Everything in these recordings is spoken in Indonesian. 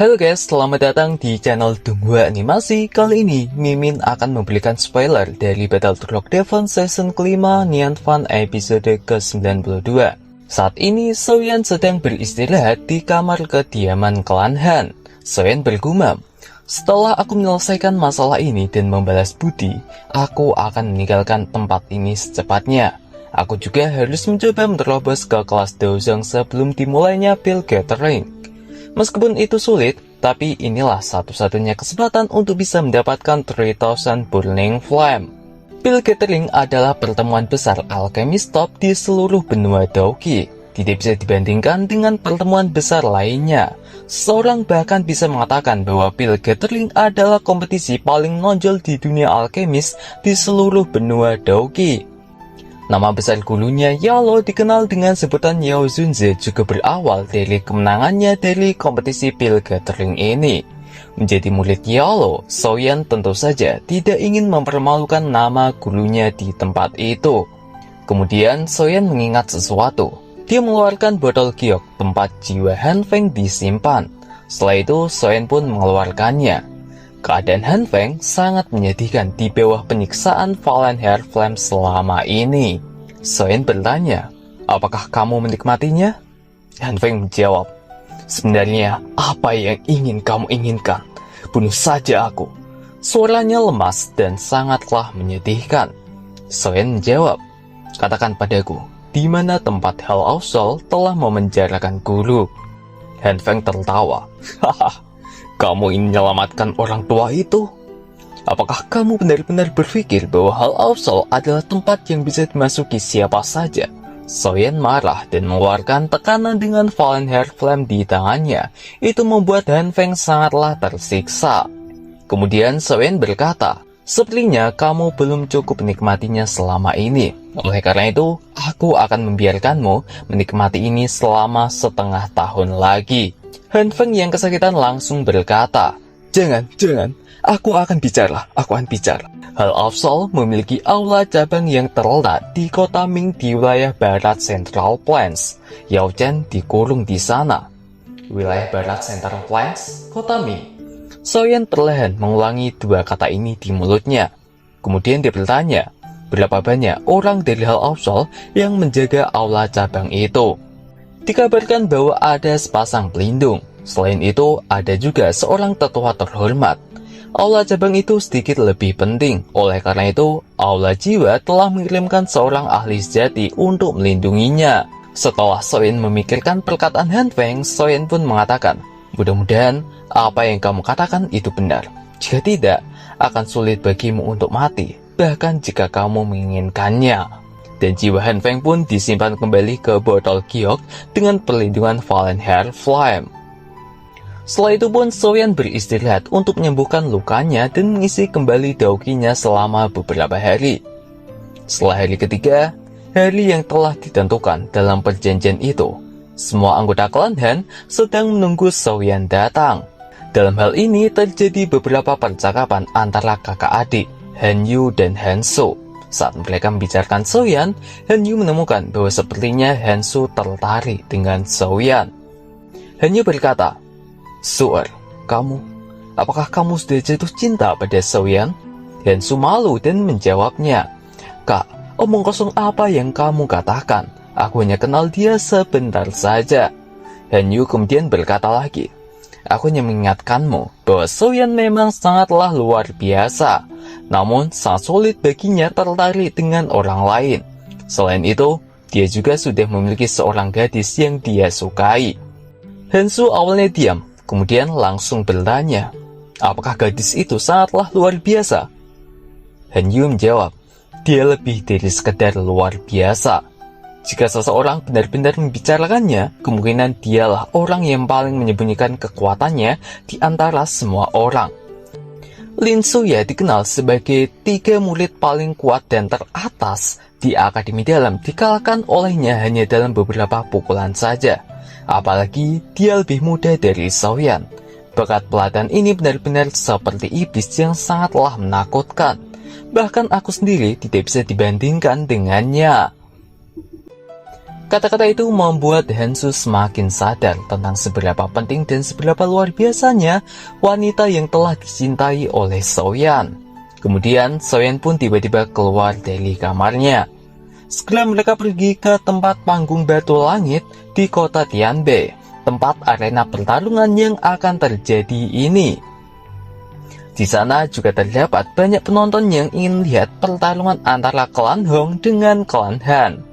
Halo guys, selamat datang di channel Donghua Animasi. Kali ini, Mimin akan memberikan spoiler dari Battlefront Devon season kelima Neon Fun episode ke-92. Saat ini, Soyeon sedang beristirahat di kamar kediaman klan Han. Soyeon bergumam, "Setelah aku menyelesaikan masalah ini dan membalas budi, aku akan meninggalkan tempat ini secepatnya. Aku juga harus mencoba menerobos ke kelas Dozong sebelum dimulainya Pil Gathering. Meskipun itu sulit, tapi inilah satu-satunya kesempatan untuk bisa mendapatkan 3000 Burning Flame." Pil Gathering adalah pertemuan besar alchemist top di seluruh benua Douki. Tidak bisa dibandingkan dengan pertemuan besar lainnya. Seorang bahkan bisa mengatakan bahwa Pil Gathering adalah kompetisi paling menonjol di dunia alchemist di seluruh benua Douki. Nama besar gurunya Yalo dikenal dengan sebutan Yao Zunze juga berawal dari kemenangannya dari kompetisi Pil Gathering ini. Menjadi murid Yalo, Soyeon tentu saja tidak ingin mempermalukan nama gurunya di tempat itu. Kemudian Soyeon mengingat sesuatu. Dia mengeluarkan botol giok tempat jiwa Han Feng disimpan. Setelah itu Soyeon pun mengeluarkannya. Keadaan Han Feng sangat menyedihkan di bawah penyiksaan Fallen Hair Flame selama ini. Soyeon bertanya, "Apakah kamu menikmatinya?" Han Feng menjawab, "Sebenarnya apa yang ingin kamu inginkan? Bunuh saja aku." Suaranya lemas dan sangatlah menyedihkan. Soyeon menjawab, "Katakan padaku, di mana tempat Hell of Soul telah memenjarakan guru?" Han Feng tertawa, "Haha, kamu ingin menyelamatkan orang tua itu? Apakah kamu benar-benar berpikir bahwa Hell of Soul adalah tempat yang bisa dimasuki siapa saja?" Soyeon marah dan mengeluarkan tekanan dengan Fallen Hair Flame di tangannya. Itu membuat Han Feng sangatlah tersiksa. Kemudian Soyeon berkata, "Sepertinya kamu belum cukup menikmatinya selama ini. Oleh karena itu, aku akan membiarkanmu menikmati ini selama setengah tahun lagi." Han Feng yang kesakitan langsung berkata, Jangan, aku akan bicara. Hell of Soul memiliki aula cabang yang terletak di kota Ming di wilayah barat Central Plains. Yao Chen dikurung di sana. Wilayah barat Central Plains, kota Ming. Soyeon perlahan mengulangi dua kata ini di mulutnya. Kemudian dia bertanya, berapa banyak orang dari Hell of Soul yang menjaga aula cabang itu? Dikabarkan bahwa ada sepasang pelindung. Selain itu, ada juga seorang tetua terhormat. Aula cabang itu sedikit lebih penting. Oleh karena itu, aula jiwa telah mengirimkan seorang ahli sejati untuk melindunginya. Setelah Soyeon memikirkan perkataan Han Feng, Soyeon pun mengatakan, "Mudah-mudahan apa yang kamu katakan itu benar. Jika tidak, akan sulit bagimu untuk mati, bahkan jika kamu menginginkannya." Dan jiwa Han Feng pun disimpan kembali ke botol giok dengan perlindungan Fallen Hair Flame. Setelah itu pun Soyeon beristirahat untuk menyembuhkan lukanya dan mengisi kembali Douki-nya selama beberapa hari. Setelah hari ketiga, hari yang telah ditentukan dalam perjanjian itu, semua anggota klan Han sedang menunggu Soyeon datang. Dalam hal ini terjadi beberapa percakapan antara kakak adik, Han Yu dan Han So. Saat mereka membicarakan Soyeon, Han Yu menemukan bahwa sepertinya Han So tertarik dengan Soyeon. Han Yu berkata, "Suer, apakah kamu sudah jatuh cinta pada Soyeon?" Han So malu dan menjawabnya, "Kak, omong kosong apa yang kamu katakan? Aku hanya kenal dia sebentar saja." Han Yu kemudian berkata lagi, "Aku hanya mengingatkanmu bahwa Soyeon memang sangatlah luar biasa. Namun sangat sulit baginya tertarik dengan orang lain. Selain itu, dia juga sudah memiliki seorang gadis yang dia sukai." Han So awalnya diam, kemudian langsung bertanya, "Apakah gadis itu sangatlah luar biasa?" Han Yu menjawab, "Dia lebih dari sekedar luar biasa. Jika seseorang benar-benar membicarakannya, kemungkinan dialah orang yang paling menyembunyikan kekuatannya di antara semua orang." Lin Suya dikenal sebagai 3 murid paling kuat dan teratas di Akademi Dalam, dikalahkan olehnya hanya dalam beberapa pukulan saja. Apalagi dia lebih muda dari Soyeon. Bakat pelatihan ini benar-benar seperti iblis yang sangatlah menakutkan. Bahkan aku sendiri tidak bisa dibandingkan dengannya. Kata-kata itu membuat Hansu semakin sadar tentang seberapa penting dan seberapa luar biasanya wanita yang telah dicintai oleh Soyan. Kemudian Soyan pun tiba-tiba keluar dari kamarnya. Segera mereka pergi ke tempat panggung batu langit di kota Tianbei, tempat arena pertarungan yang akan terjadi ini. Di sana juga terdapat banyak penonton yang ingin lihat pertarungan antara klan Hong dengan klan Han.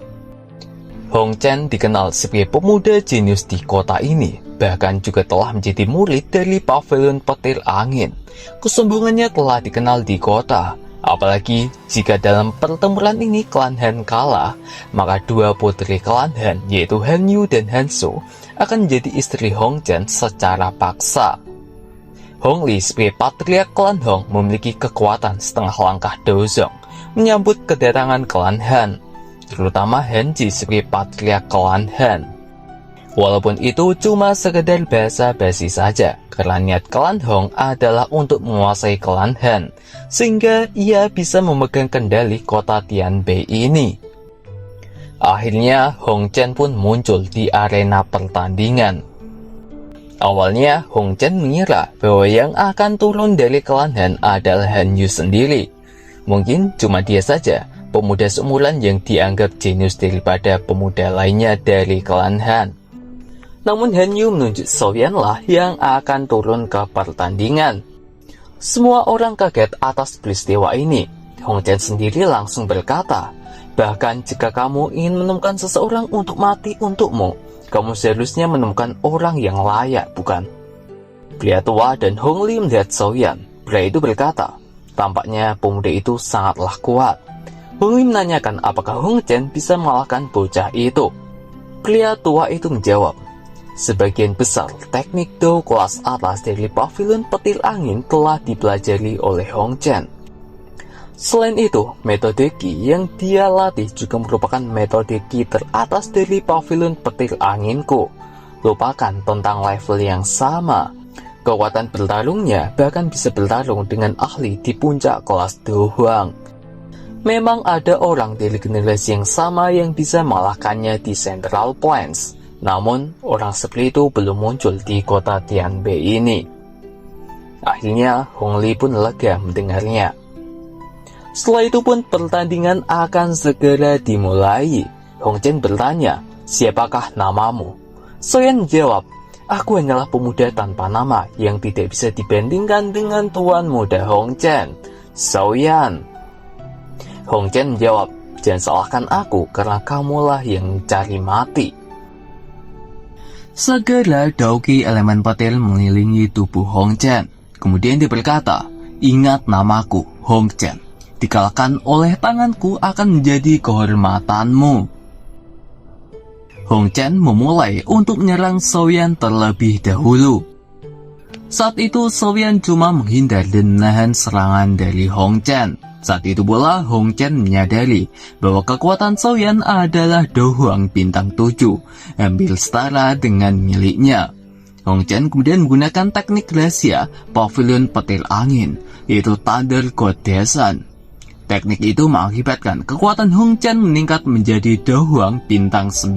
Hong Chen dikenal sebagai pemuda jenius di kota ini, bahkan juga telah menjadi murid dari Pavilion Petir Angin. Kesombongannya telah dikenal di kota, apalagi jika dalam pertempuran ini klan Han kalah, maka dua putri klan Han, yaitu Han Yu dan Han So, akan menjadi istri Hong Chen secara paksa. Hong Li sebagai patriark klan Hong memiliki kekuatan setengah langkah Dozong menyambut kedatangan klan Han, terutama Han Ji sebagai patriark klan Han. Walaupun itu cuma sekedar basa-basi saja, karena niat klan Hong adalah untuk menguasai klan Han, sehingga ia bisa memegang kendali kota Tianbei ini. Akhirnya Hong Chen pun muncul di arena pertandingan. Awalnya Hong Chen mengira bahwa yang akan turun dari klan Han adalah Han Yu sendiri. Mungkin cuma dia saja, pemuda seumuran yang dianggap jenius daripada pemuda lainnya dari klan Han. Namun Han Yu menunjuk Soyan lah yang akan turun ke pertandingan. Semua orang kaget atas peristiwa ini. Hong Chen sendiri langsung berkata, bahkan jika kamu ingin menemukan seseorang untuk mati untukmu, kamu seharusnya menemukan orang yang layak, bukan? Pria tua dan Hong Li melihat Soyan. Pria itu berkata, tampaknya pemuda itu sangatlah kuat. Hong Li menanyakan apakah Hong Chen bisa mengalahkan bocah itu. Pria tua itu menjawab, sebagian besar teknik Do kelas atas dari Pavilion Petir Angin telah dipelajari oleh Hong Chen. Selain itu, metode Qi yang dia latih juga merupakan metode Qi teratas dari Pavilion Petir Anginku. Lupakan tentang level yang sama. Kekuatan bertarungnya bahkan bisa bertarung dengan ahli di puncak kelas Do Huang. Memang ada orang dari generasi yang sama yang bisa mengalahkannya di Central Plains. Namun, orang seperti itu belum muncul di kota Tianbei ini. Akhirnya, Hong Li pun lega mendengarnya. Setelah itu pun pertandingan akan segera dimulai. Hong Chen bertanya, siapakah namamu? Soyan menjawab, aku hanyalah pemuda tanpa nama yang tidak bisa dibandingkan dengan tuan muda Hong Chen, Soyan. Hong Chen menjawab, jangan salahkan aku karena kamulah yang mencari mati. Segera dauki elemen petir mengelilingi tubuh Hong Chen. Kemudian dia berkata, ingat namaku, Hong Chen. Dikalahkan oleh tanganku akan menjadi kehormatanmu. Hong Chen memulai untuk menyerang Soyan terlebih dahulu. Saat itu Soyan cuma menghindar dan menahan serangan dari Hong Chen. Saat itu pula Hong Chen menyadari bahwa kekuatan Soyan adalah Do Huang bintang 7, hampir setara dengan miliknya. Hong Chen kemudian menggunakan teknik rahasia Pavilion Petir Angin, yaitu Thunder Goddessan. Teknik itu mengakibatkan kekuatan Hong Chen meningkat menjadi Do Huang bintang 9.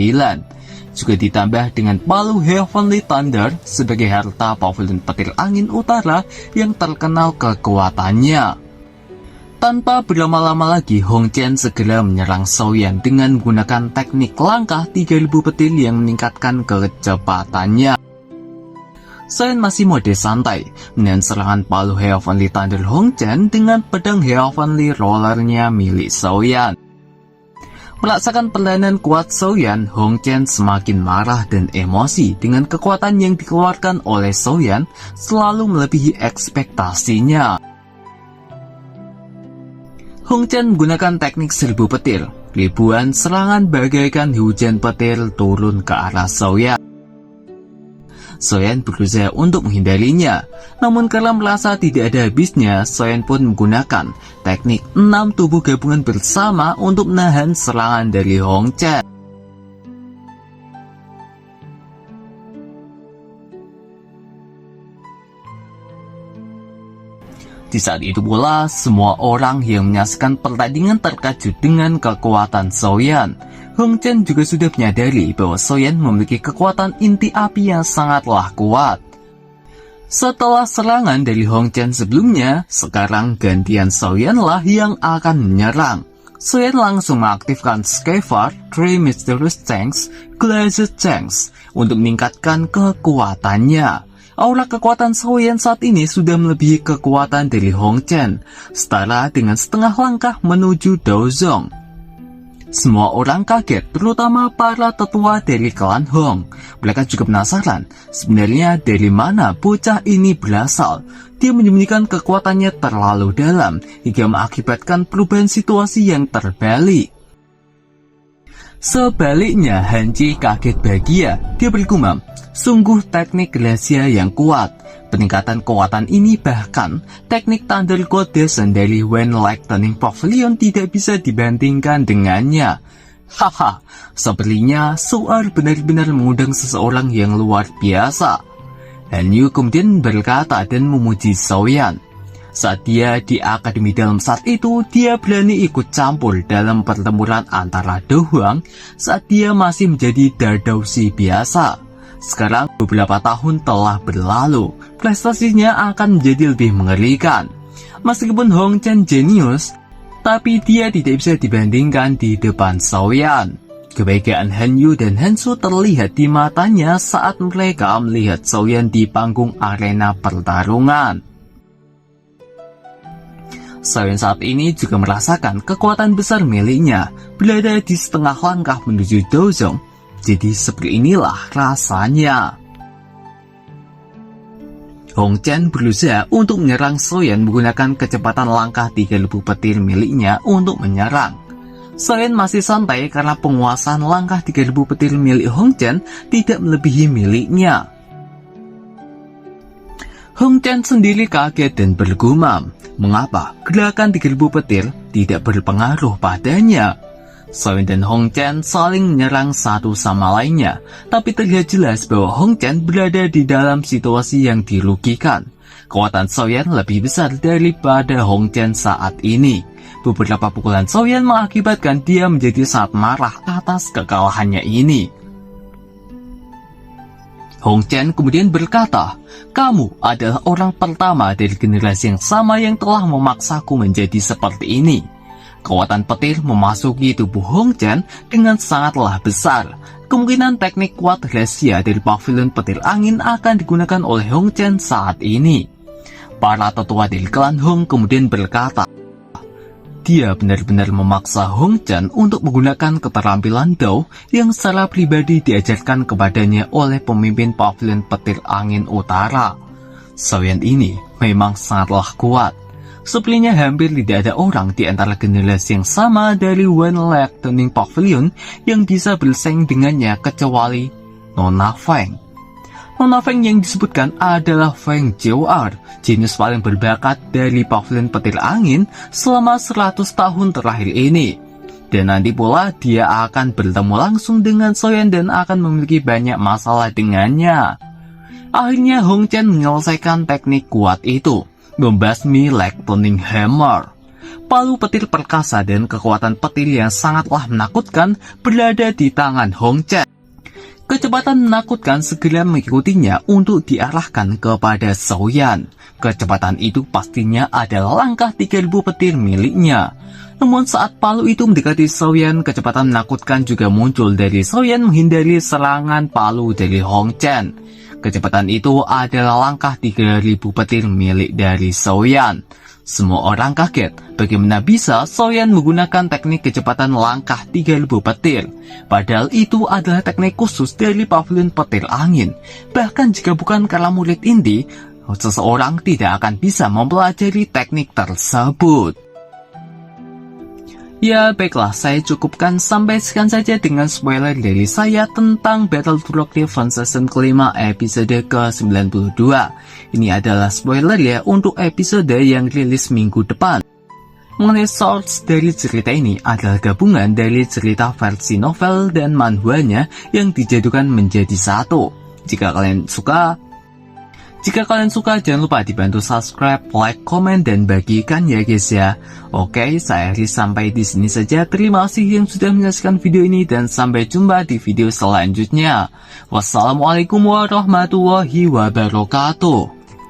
Juga ditambah dengan palu Heavenly Thunder sebagai harta Pavilion Petir Angin Utara yang terkenal kekuatannya. Tanpa berlama-lama lagi, Hong Chen segera menyerang Soyan dengan menggunakan teknik langkah 3000 petir yang meningkatkan kecepatannya. Soyan masih mode santai, menahan serangan palu Heavenly Thunder Hong Chen dengan pedang Heavenly Rollernya milik Soyan. Merasakan perlawanan kuat Soyan, Hong Chen semakin marah dan emosi dengan kekuatan yang dikeluarkan oleh Soyan selalu melebihi ekspektasinya. Hong Chen menggunakan teknik 1000 petir. Ribuan serangan bagaikan hujan petir turun ke arah Soyan. Soyan berusaha untuk menghindarinya, namun karena merasa tidak ada habisnya, Soyan pun menggunakan teknik 6 tubuh gabungan bersama untuk menahan serangan dari Hong Chen. Di saat itu pula, semua orang yang menyaksikan pertandingan terkejut dengan kekuatan Soyan. Hong Chen juga sudah menyadari bahwa Soyan memiliki kekuatan inti api yang sangatlah kuat. Setelah serangan dari Hong Chen sebelumnya, sekarang gantian Soyan lah yang akan menyerang. Soyan langsung mengaktifkan Skyfire, Three Mysterious Tanks, Glazed Tanks untuk meningkatkan kekuatannya. Aura kekuatan Soyan saat ini sudah melebihi kekuatan dari Hong Chen, setara dengan setengah langkah menuju Dozong. Semua orang kaget, terutama para tetua dari klan Hong. Mereka juga penasaran, sebenarnya dari mana bocah ini berasal. Dia menyembunyikan kekuatannya terlalu dalam, hingga mengakibatkan perubahan situasi yang terbalik. Sebaliknya, Han Ji kaget bahagia. Dia bergumam, sungguh teknik rahasia yang kuat. Peningkatan kekuatan ini bahkan teknik Thunder Goddess dari When Lightning Pavilion tidak bisa dibandingkan dengannya. Haha, sepertinya Soar benar-benar mengundang seseorang yang luar biasa. Han Yu kemudian berkata dan memuji Soyan. Saat dia di Akademi Dalam saat itu, dia berani ikut campur dalam pertempuran antara Do Huang saat dia masih menjadi Dardausi biasa. Sekarang beberapa tahun telah berlalu, prestasinya akan menjadi lebih mengerikan. Meskipun Hong Chen jenius, tapi dia tidak bisa dibandingkan di depan Soyan. Kebaikan Han Yu dan Han Su terlihat di matanya saat mereka melihat Soyan di panggung arena pertarungan. Soyan saat ini juga merasakan kekuatan besar miliknya, berada di setengah langkah menuju Dozong. Jadi seperti inilah rasanya. Hong Chen berusaha untuk menyerang Soyan menggunakan kecepatan langkah 3000 petir miliknya untuk menyerang. Soyan masih santai karena penguasaan langkah 3000 petir milik Hong Chen tidak melebihi miliknya. Hong Chen sendiri kaget dan bergumam, mengapa gerakan 3000 petir tidak berpengaruh padanya. Soyan dan Hong Chen saling menyerang satu sama lainnya, tapi terlihat jelas bahwa Hong Chen berada di dalam situasi yang dirugikan. Kekuatan Soyan lebih besar daripada Hong Chen saat ini. Beberapa pukulan Soyan mengakibatkan dia menjadi sangat marah atas kekalahannya ini. Hong Chen kemudian berkata, "Kamu adalah orang pertama dari generasi yang sama yang telah memaksaku menjadi seperti ini." Kekuatan petir memasuki tubuh Hong Chen dengan sangatlah besar. Kemungkinan teknik kuat rahasia dari pavilion petir angin akan digunakan oleh Hong Chen saat ini. Para tetua dari klan Hong kemudian berkata, dia benar-benar memaksa Hong Chen untuk menggunakan keterampilan Dao yang secara pribadi diajarkan kepadanya oleh pemimpin pavilion petir angin utara. Soyan ini memang sangatlah kuat. Sepertinya hampir tidak ada orang di antara generasi yang sama dari When Lightning Pavilion yang bisa bersaing dengannya kecuali Nona Feng. Nona Feng yang disebutkan adalah Feng Jiu'er, jenius paling berbakat dari Pavilion Petir Angin selama 100 tahun terakhir ini. Dan nanti pula dia akan bertemu langsung dengan Soyan dan akan memiliki banyak masalah dengannya. Akhirnya Hong Chen menyelesaikan teknik kuat itu, membasmi Lightning Hammer. Palu petir perkasa dan kekuatan petir yang sangatlah menakutkan berada di tangan Hong Chen. Kecepatan menakutkan segera mengikutinya untuk diarahkan kepada Soyan. Kecepatan itu pastinya adalah langkah 3000 petir miliknya. Namun saat palu itu mendekati Soyan, kecepatan menakutkan juga muncul dari Soyan menghindari serangan palu dari Hong Chen. Kecepatan itu adalah langkah 3000 petir milik dari Soyan. Semua orang kaget bagaimana bisa Soyan menggunakan teknik kecepatan langkah 3000 petir. Padahal itu adalah teknik khusus dari pavilion petir angin. Bahkan jika bukan karena murid inti, seseorang tidak akan bisa mempelajari teknik tersebut. Ya baiklah, saya cukupkan sampai sekian saja dengan spoiler dari saya tentang Battlefield Defense Season kelima episode ke-92. Ini adalah spoiler ya untuk episode yang rilis minggu depan. Mengenai source dari cerita ini adalah gabungan dari cerita versi novel dan manhwanya yang dijadukan menjadi satu. Jika kalian suka, Jika kalian suka, jangan lupa dibantu subscribe, like, komen, dan bagikan ya guys ya. Oke, saya Aris sampai di sini saja. Terima kasih yang sudah menyaksikan video ini dan sampai jumpa di video selanjutnya. Wassalamualaikum warahmatullahi wabarakatuh.